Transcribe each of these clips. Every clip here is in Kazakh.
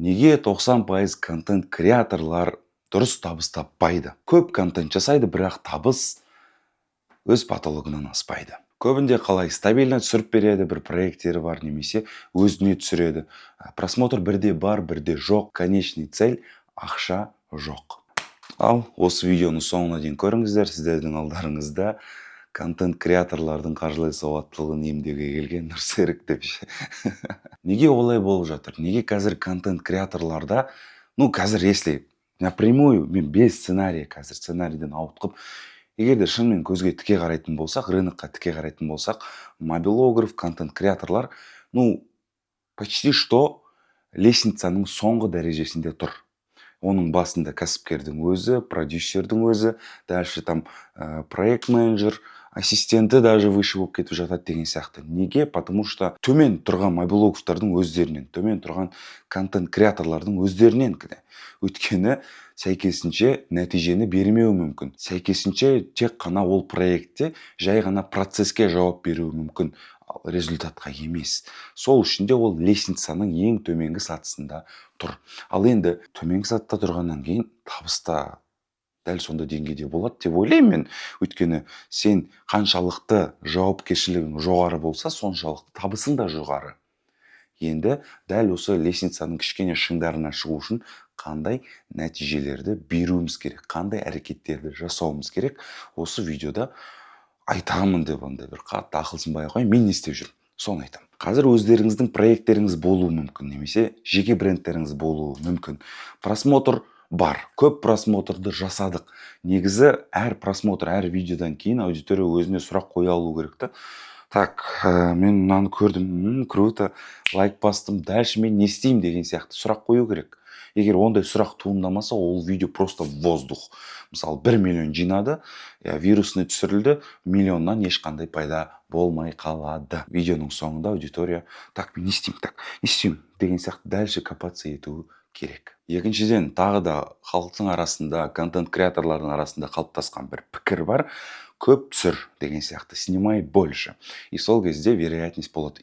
Неге 90% контент креаторлар дұрыс табыс таппайды? Көп контент жасайды, бірақ табыс өз потологынан аспайды. Көбінде қалай стабильно түсіріп береді, бір проекттері бар, немесе өзіне түсіреді. Просмотр бірде бар, бірде жоқ. Конечный цель ақша жоқ. Ал осы видеоны соңына дейін көріңіздер. Сіздердің алдарыңызда контент креаторлардың қаржылай сауаттылығын емдеуге келген Нұрсерік деп. Неге олай болып жатыр? Неге қазір контент креаторларда, қазір если напрямую мен без сценария, қазір сценарийден ауытқып, егер де шынымен көзге тіке қарайтын болсақ, рынокқа тіке қарайтын болсақ, мобилограф, контент креаторлар, почти что лестницаның соңғы дәрежесінде тұр. Оның басында кәсіпкердің өзі, продюсердің өзі, дальше там проект менеджер, ассистенті даже выше болып кетіп жатады деген сияқты. Неге? Потому что төмен тұрған мобилографтардың өздерінен, төмен тұрған контент креаторлардың өздерінен кіде. Өйткені сәйкесінше нәтижені бермеуі мүмкін. Сәйкесінше тек қана ол проектте жай ғана процеске жауап беруі мүмкін, результатқа емес. Сол үшін де ол лестницаның ең төменгі сатысында тұр. Ал енді төменгі сатыда тұрғаннан кейін табыста дәл сонда деңгейде болады деп ойлаймын мен. Өйткені сен қаншалықты жауапкершілігің жоғары болса, соншалықты табысың да жоғары. Енді дәл осы лестницаның кішкене шыңдарына шығу үшін қандай нәтижелерді беруіміз керек, қандай әрекеттерді жасауымыз керек, осы видеода айтамын деп ондай бір қатты ақылсынбай ақ қояйын, мен не істеп жүрмін, соны айтамын. Қазір өздеріңіздің проекттеріңіз болуы мүмкін, немесе жеке брендтеріңіз болуы мүмкін. Просмотр бар, көп просмотрды жасадық. Негізі әр просмотр, әр видеодан кейін аудитория өзіне сұрақ қоя алу керек. Так, мен мынаны көрдім, круто, лайк бастым, дальше мен не істеймін деген сияқты сұрақ қою керек. Егер ондай сұрақ туындамаса, ол видео просто воздух. Мысалы, 1 миллион жинады, вирусный түсірілді, миллионнан ешқандай пайда болмай қалады. Видеоның соңында аудитория, так, мен не істеймін деген сияқты дальше копаться етуі керек. Екіншіден, тағы да халықтың арасында, контент креаторлардың арасында қалыптасқан бір пікір бар. Көп түсір деген сияқты, снимай больше. И сол кезде вероятность болады.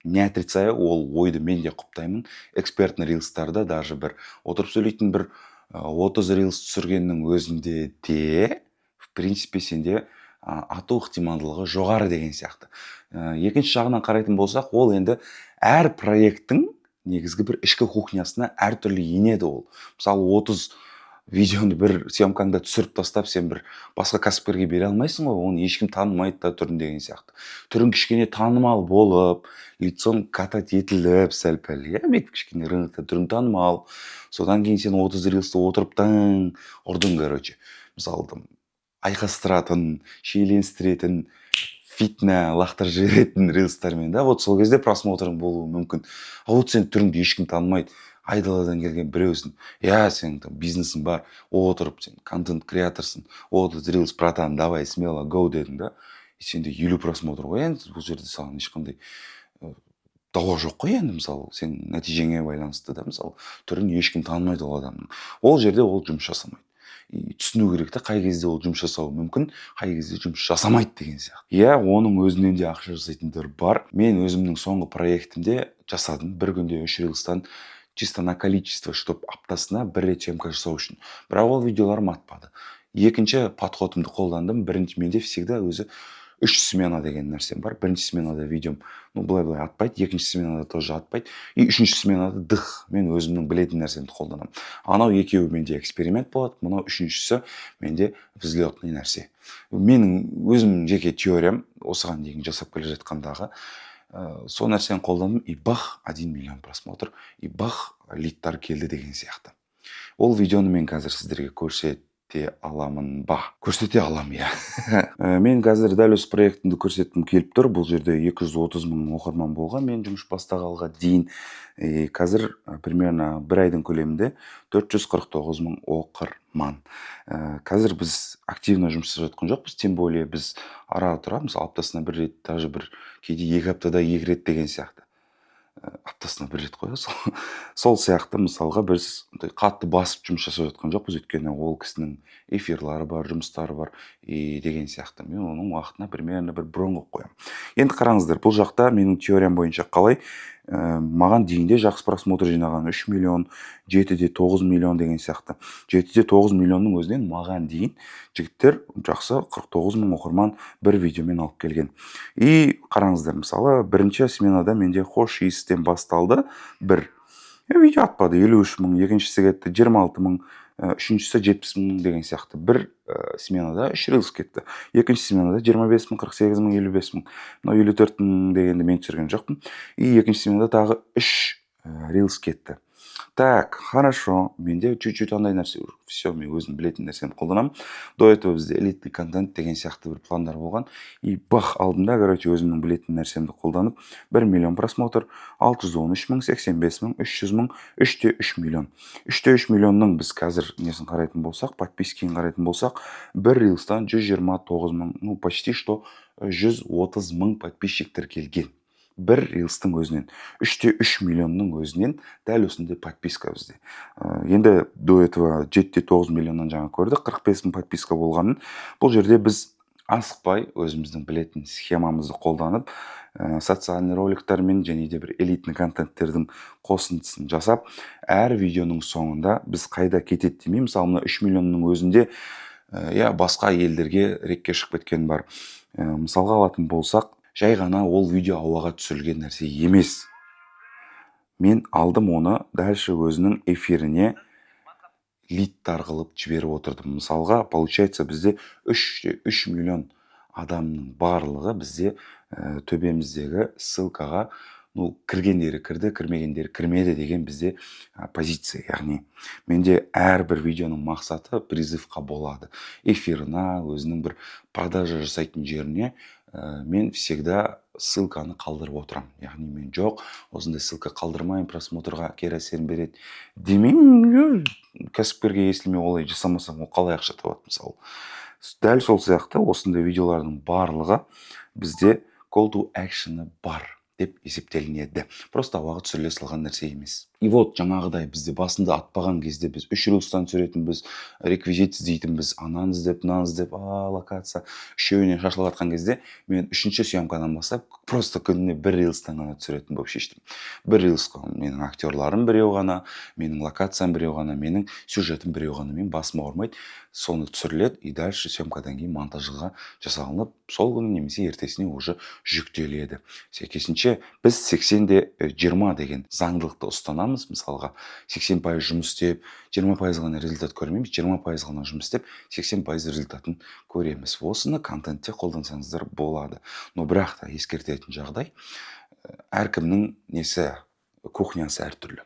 Не отрицаю, ол ойды мен де құптаймын. Экспертный рилстарда даже бір отырып сөйлейтін бір 30 рилс түсіргеннің өзінде де, в принципе, сенде ату ықтималдылығы жоғары деген сияқты. Екінші жағынан қарайтын болсақ, ол енді әр проекттің негізгі бір ішкі кухнясына әртүрлі енеді ол. Мысалы, 30 видеоны бір съемкаңда түсіріп тастап, сен бір басқа кәсіпкерге бере алмайсың ғой, оны ешкім танымайды да түрін деген сияқты. Түрін кішкене танымал болып, лицон катать етіліп, сәл-пәл, кішкене рынокта түрін танымал. Содан кейін сен 30 рилсті отырыптың, ұрдың, короче. Мысалы, айқастыратын, шиеленістіретін, фитна, лақтыр жіберетін рилстармен, да, вот сол кезде просмотрың болуы мүмкін. А вот сен түріңді ешкім танымайды. Айдаладан келген біреусің, сен бизнесің бар, отырып, сен контент креаторсың, 30 рилс, братан, давай, смело, go дедің, да? И сенде 50 просмотр ғой, енді бұл жерде саған ешқандай дауа жоқ қой, енді мысалы, сен нәтижеңе байланысты, да, мысалы, түрін ешкім танымайды ол адамның. Ол жерде ол жұмыс жасамайды. Түсіну керек те, қай кезде ол жұмыс жасауы мүмкін, қай кезде жұмыс жасамайды деген сияқты. Оның өзінен де ақша жасайтындар бар. Мен өзімнің соңғы проектімде жасадым, бір күнде 3 рилстан чисто на количество, чтобы аптасына бір рет съемка жасау үшін. Бірақ ол видеоларым атпады. Екінші подходымды қолдандым. Бірінші менде всегда өзі 3 смена деген нәрсем бар. Бірінші сменада видеом былай атпайды, екінші сменада тоже атпайды. И үшінші сменада мен өзімнің білетін нәрсемді қолданамын. Анау екеуі менде эксперимент болады, мынау үшіншісі менде взлетный нәрсе. Менің өзімнің жеке теориям, осыған дейін жасап келе жатқандағы, сол нәрсені қолдандым, и бах, 1 миллион просмотр, и бах, лидтар келді деген сияқты. Ол видеоны мен қазір сіздерге көрсете аламын ба? Көрсете алам, Мен қазір дәл осы проектімді көрсеткім келіп тұр. Бұл жерде 230 мың оқырман болған мен жұмыс бастағалға дейін. Қазір примерно бір айдың көлемінде 449 мың оқырман. Қазір біз активно жұмыс жасап жатқан жоқпыз, тем более біз ара тұра, мысалы, аптасына бір рет, даже бір кейде 2 аптада 2 рет деген сияқты. Аптасына бір рет қой, сол сияқты мысалға біз қатты басып жұмыс жасап жатқан жоқпыз, өйткені ол кісінің эфирлары бар, жұмыстары бар деген сияқты. Мен оның уақытына примерно бір бұрын қойып қоямын. Енді қараңыздар, бұл жақта менің теориям бойынша қалай маған дейінде жақсы просмотр жинаған 3 миллион, 7-де 9 миллион деген сияқты. 7-де 9 миллионның өзінен маған дейін жігіттер жақсы 49 мың оқырман бір видеомен алып келген. И қараңыздар, мысалы, бірінші сменада менде хош иістен басталды бір видео атпады, 53 мың, екіншісі кетті 26 мың, үшіншісі 70 мың деген сияқты. Бір сменада 3 рилс кетті. Екінші сменада 25 мың, 48 мың, 55 мың. Мынау 54 мың дегенді мен түсірген жоқпын. И екінші сменада тағы 3 рилс кетті. Так, хорошо, менде чуть-чуть андай нәрсе, все, мен өзім білетін нәрсемді қолданамын. До этого бізде элитный контент деген сияқты бір пландар болған. И бах, алдында, короче, өзімнің білетін нәрсемді қолданып, 1 миллион просмотр, 613 мың, 85 мың, 300 мың, 3-те 3 миллион. 3-те 3 миллионның біз қазір несін қарайтын болсақ, подпискасын қарайтын болсақ, бір рилстан 129 мың, ну, почти что 130 мың подписчиктер келген. Бір рилстың өзінен, 3-те 3 миллионның өзінен дәл осындай подписка бізде. Енді до этого 7-те 9 миллионнан жаңа көрдік, 45 мың подписка болғанын. Бұл жерде біз асықпай өзіміздің білетін схемамызды қолданып, социальный роликтармен және де бір элитный контенттердің қосындысын жасап, әр видеоның соңында біз қайда кетеді демей, мысалы, мына 3 миллионның өзінде басқа елдерге рекке шығып кеткен бар. Мысалға алатын болсақ, жай ғана ол видео ауаға түсірілген нәрсе емес. Мен алдым оны дальше өзінің эфиріне лидтар қылып жіберіп отырдым. Мысалға, получается, бізде 3 миллион адамның барлығы бізде төбеміздегі ссылкаға, кіргендері кірді, кірмегендері кірмеді деген бізде позиция. Яғни, менде әрбір видеоның мақсаты призывқа болады. Эфирына, өзінің бір продажа жасайтын жеріне мен всегда ссылканы қалдырып отырам. Яғни мен жоқ, осындай ссылка қалдырмайын, просмотрға кері әсерін береді демеймін. Кәсіпкерге естілмей олай жасамасам, ол қалай ақша табады, мысалы. Дәл сол сияқты осындай видеолардың барлығы бізде call to action'ы бар деп есептелінеді. Просто ауаға түсіріле салған нәрсе емес. И вот, жаңағыдай бізде басында атпаған кезде біз 3 рилстан түсіретінбіз, реквизит іздейтінбіз, ананы іздеп, мынаны іздеп, локация, үшеуіне шашылып жатқан кезде мен 3-ші съемкадан бастап просто күніне 1 рилстан ғана түсіретін болып шештім. 1 рилсқа менің актерларым біреу ғана, менің локациям біреу ғана, менің сюжетім біреу ғана, мен басым ауырмайды, соны түсіріледі, и дальше съемкадан кейін монтажға жасалынып, сол күні немесе ертесіне уже жүктеледі. Сәйкесінше біз 80-де 20 деген заңдылықты ұстанамыз. Мысалға, 80% жұмыс істеп, 20% ғана результат көрмейміз, 20% ғана жұмыс істеп, 80% результатын көреміз. Осыны контентте қолдансаңыздар болады. Но бірақ та ескертетін жағдай, әркімнің несі, кухнясы әртүрлі,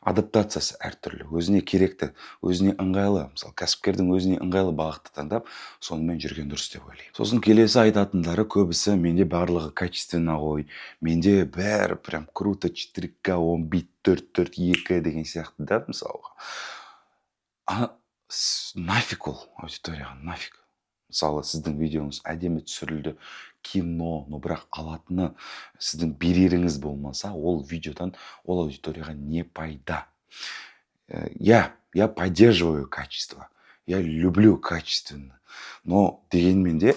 адаптациясы әртүрлі, өзіне керекті, өзіне ыңғайлы, мысалы, кәсіпкердің өзіне ыңғайлы бағытты таңдап, сонымен жүрген дұрыс деп ойлаймын. Сосын келесі айтатындары көбісі, менде барлығы качественно ғой, менде бәрі прям круто, 4К, 10 бит, 4:4:2 деген сияқты, да, мысалға. Нафиг ол аудиторияға, нафиг. Мысалы, сіздің видеоңыз әдемі түсірілді, кино, но бірақ алатыны сіздің береріңіз болмаса, ол видеодан ол аудиторияға не пайда. Я поддерживаю качество, я люблю качественно, но дегенмен де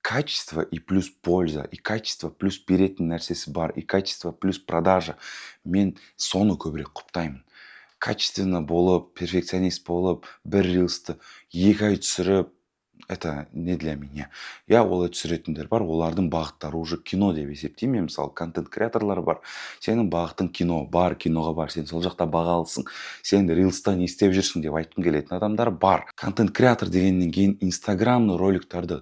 качество и плюс польза, и качество плюс беретін нәрсесі бар, и качество плюс продажа. Мен соны көбірек құптаймын. Качественно болып, перфекционист болып, бір рилсті 2 ай түсіріп, это не для меня. Олай түсіретіндер бар, олардың бағыттары уже кино деп есептеймін. Мысалы, контент-креаторлар бар. Сенің бағытың кино, бар, киноға бар. Сен сол жақта бағалысың. Сен рилста не істеп жүрсің деп айтқым келетін адамдар бар. Контент-креатор дегеннен кейін инстаграмны роликтарды,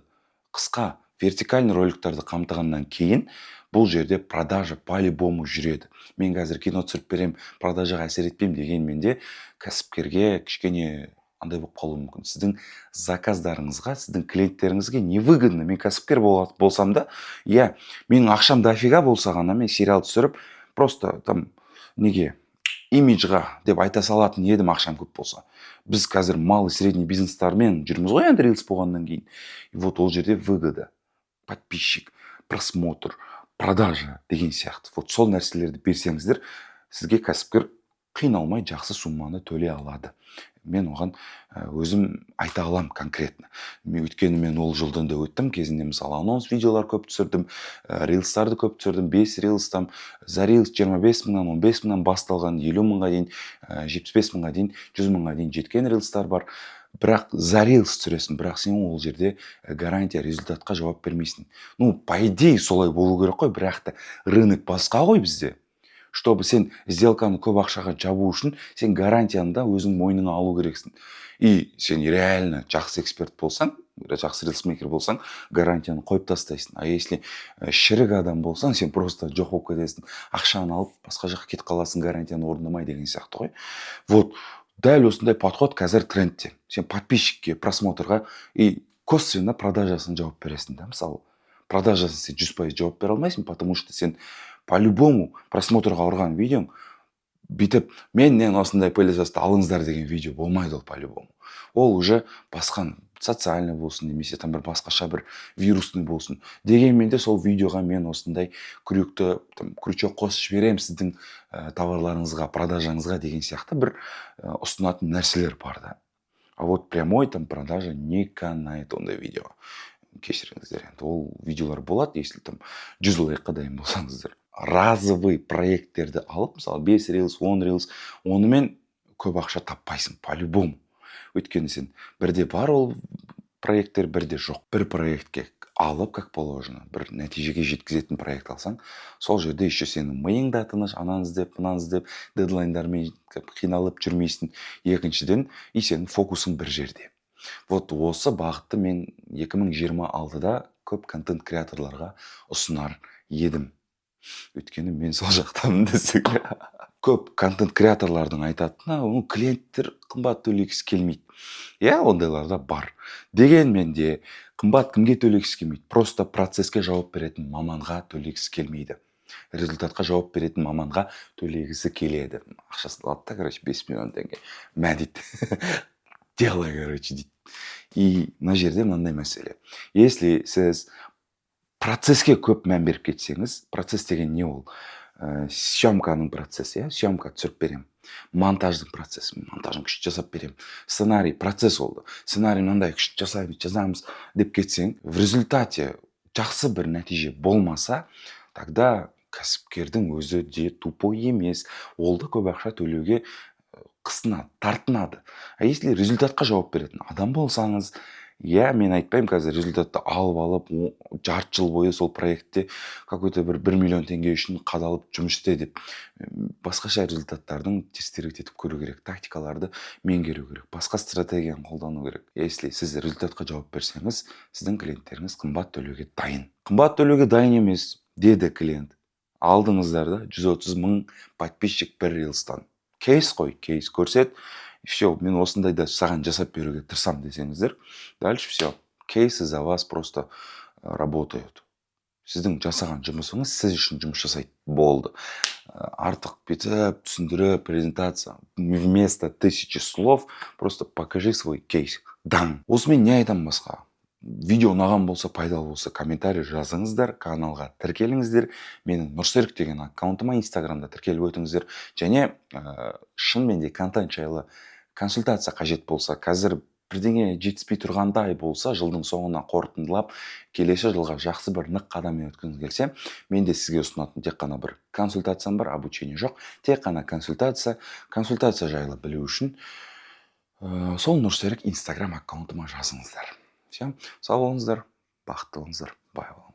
қысқа, вертикальный роликтарды қамтығаннан кейін бұл жерде продажа по-любому жүреді. Мен қазір кино түсіріп берем, продажаға әсер етпеймін дегенмен де кәсіпкерге кішкене андай болып қалуы мүмкін. Сіздің заказдарыңызға, сіздің клиенттеріңізге невыгодно. Мен кәсіпкер болсам да, менің ақшам дофига болса ғана мен сериал түсіріп, просто неге имиджға деп айта салатын едім, ақшам көп болса. Біз қазір малый средний бизнестармен жүрміз ғой, енді рилс болғаннан кейін. И вот ол жерде выгода, подписчик, просмотр, продажа деген сияқты. Вот сол нәрселерді берсеңіздер, сізге кәсіпкер қиналмай жақсы сумманы төлей алады. мен оған өзім айта аламын конкретно. Өйткені мен ол жолдан да өттім. Кезінде мысалы анонс видеолар көп түсірдім, рилстарды көп түсірдім. 5 рилстан, за рилс 25 мыңнан, 15 мыңнан басталған, 50 мыңға дейін, 75 мыңға дейін, 100 мыңға дейін жеткен рилстар бар. Бірақ за рилс түсіресің, бірақ сен ол жерде гарантия результатқа жауап бермейсің. По идее солай болу керек қой, бірақ та рынок басқа ғой бізде. Чтобы сен сделканы көп ақшаға жабу үшін, сен гарантияны да өзің мойныңа алу керексің. И сен реально жақсы эксперт болсаң, жақсы рилсмейкер болсаң, гарантияны қойып тастайсың. А если шірік адам болсаң, сен просто жоқ болып кетесің. Ақшаны алып, басқа жаққа кетіп қаласың, гарантияны орындамай деген сияқты ғой. Вот, дәл осындай подход қазір трендте. Сен подписчикке, просмотрға и косвенно продажасын жауап бересің да, мысалы. Продажасын сен 100% жауап бере алмайсың, потому что сен по-любому просмотрға ұрған видеоң бүйтіп менен осындай пылесосты алыңыздар деген видео болмайды ол по-любому. Ол уже басқа социальный болсын, немесе там бір басқаша бір вирусный болсын. Дегенмен де сол видеоға мен осындай крючок қосып жіберем сіздің товарларыңызға, продажаңызға деген сияқты бір ұсынатын нәрселер бар да. А вот прямой продажа не канает ондай видеоға. Кешіріңіздер, енді ол видеолар болады, если 100 лайкқа дайын болсаңыздар. Разовый проекттерді алып, мысалы 5 рилс, 10 рилс, онымен көп ақша таппайсың по-любому. Өйткені сен бірде бар ол проекттер, бірде жоқ. Бір проектке алып, как положено, бір нәтижеге жеткізетін проект алсаң, сол жерде еще сенің миың да тыныш, ананы іздеп, мынаны іздеп, дедлайндармен қиналып жүрмейсің. Екіншіден, и сенің фокусың бір жерде. Вот осы бағытты мен 2026-да көп контент креаторларға ұсынар едім. Өйткені мен сол жақтамын десек. Көп контент креаторлардың айтатыны, клиенттер қымбат төлегісі келмейді. Ондайлар да бар. Дегенмен де қымбат кімге төлегісі келмейді? Просто процесске жауап беретін маманға төлегісі келмейді. Результатқа жауап беретін маманға төлегісі келеді. Ақшасын алады да, 5 миллион теңге. Мә дейді. Делай, дейді. И мына жерде мынандай мәселе. Если сіз процесске көп мән беріп кетсеңіз, процесс деген не ол? Съемканың процесі, съемка түсіріп берем. Монтаждың процесі, монтажын күшті жасап берем. Сценарий, процесс олды. Сценарий мынандай күшті жазамыз деп кетсең, в результате жақсы бір нәтиже болмаса, тогда кәсіпкердің өзі де тупой емес. Ол да көп ақша төлеуге қысынады, тартынады. А если результатқа жауап беретін адам болсаңыз, мен айтпаймын қазір результатты алып, жарты жыл бойы сол проектте какой-то бір 1 миллион теңге үшін қадалып жұмыс істе деп. Басқаша результаттардың тестировать етіп көру керек, тактикаларды меңгеру керек, басқа стратегияны қолдану керек. Если сіз результатқа жауап берсеңіз, сіздің клиенттеріңіз қымбат төлеуге дайын. Қымбат төлеуге дайын емес, деді клиент. Алдыңыздар да 130 мың подписчик бір рилстан. Кейс қой, кейс көрсет. Все, мен осындайда саған жасап беруге тырсам десеңіздер, дальше все. Кейсы за вас просто работают. Сіздің жасаған жұмысыңыз сіз үшін жұмыс жасайды. Болды. Артық бетіп, түсіндіріп, презентация. Вместо 1000 слов просто покажи свой кейс. Дан. Осымен не айтам басқа? Видео ұнаған болса, пайдалы болса, комментарий жазыңыздар, каналға тіркеліңіздер. Менің Нұрсерік деген аккаунтыма инстаграмда тіркеліп өтіңіздер. Және шынымен де контент жайлы консультация қажет болса, қазір бірдеңе жетіспей тұрғандай болса, жылдың соңына қорытындылап, келесі жылға жақсы бір нық қадаммен өткіңіз келсе, мен де сізге ұсынатын тек қана бір консультациям бар, обучение жоқ, тек қана консультация жайлы білу үшін сол Нұрсерік инстаграм аккаунтыма жазыңыздар. Сау болыңыздар, бақытты болыңыздар, бай болыңыздар.